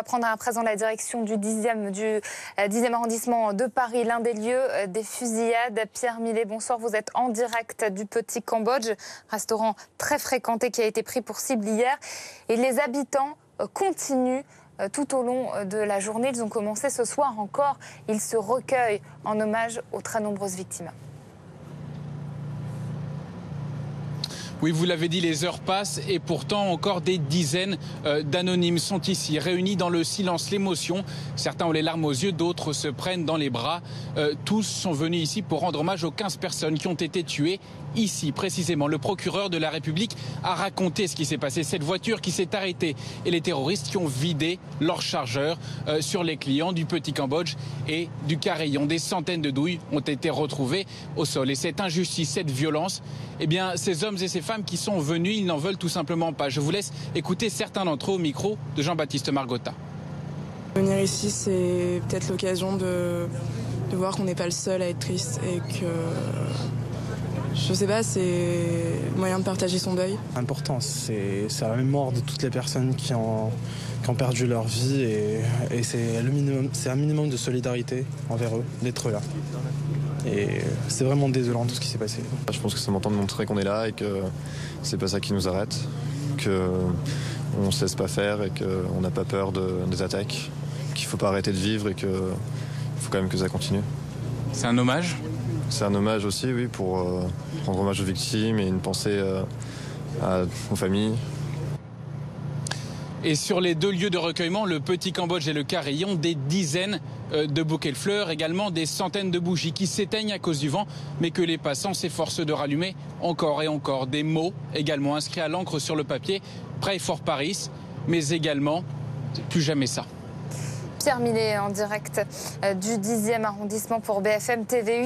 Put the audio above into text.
va prendre à présent la direction du 10e arrondissement de Paris, l'un des lieux des fusillades. Pierre Millet, bonsoir, vous êtes en direct du Petit Cambodge, restaurant très fréquenté qui a été pris pour cible hier. Et les habitants continuent tout au long de la journée. Ils ont commencé ce soir encore. Ils se recueillent en hommage aux très nombreuses victimes. Oui, vous l'avez dit, les heures passent et pourtant encore des dizaines d'anonymes sont ici, réunis dans le silence, l'émotion. Certains ont les larmes aux yeux, d'autres se prennent dans les bras. Tous sont venus ici pour rendre hommage aux 15 personnes qui ont été tuées ici, précisément. Le procureur de la République a raconté ce qui s'est passé, cette voiture qui s'est arrêtée et les terroristes qui ont vidé leur chargeur sur les clients du Petit Cambodge et du Carillon. Des centaines de douilles ont été retrouvées au sol. Et cette injustice, cette violence, eh bien, ces hommes et ces femmes qui sont venus, ils n'en veulent tout simplement pas. Je vous laisse écouter certains d'entre eux au micro de Jean-Baptiste Margotta. Venir ici, c'est peut-être l'occasion de voir qu'on n'est pas le seul à être triste et que, je sais pas, c'est le moyen de partager son deuil. Important, c'est la mémoire de toutes les personnes qui ont perdu leur vie et c'est un minimum de solidarité envers eux d'être là. Et c'est vraiment désolant tout ce qui s'est passé. Je pense que c'est mon temps de montrer qu'on est là et que c'est pas ça qui nous arrête, qu'on ne se laisse pas faire et qu'on n'a pas peur des attaques, qu'il faut pas arrêter de vivre et qu'il faut quand même que ça continue. C'est un hommage ? C'est un hommage aussi, oui, pour rendre hommage aux victimes et une pensée aux familles. Et sur les deux lieux de recueillement, le Petit Cambodge et le Carillon, des dizaines de bouquets de fleurs, également des centaines de bougies qui s'éteignent à cause du vent, mais que les passants s'efforcent de rallumer encore et encore. Des mots également inscrits à l'encre sur le papier, Pray for Paris, mais également plus jamais ça. Pierre Millet en direct du 10e arrondissement pour BFM TV1.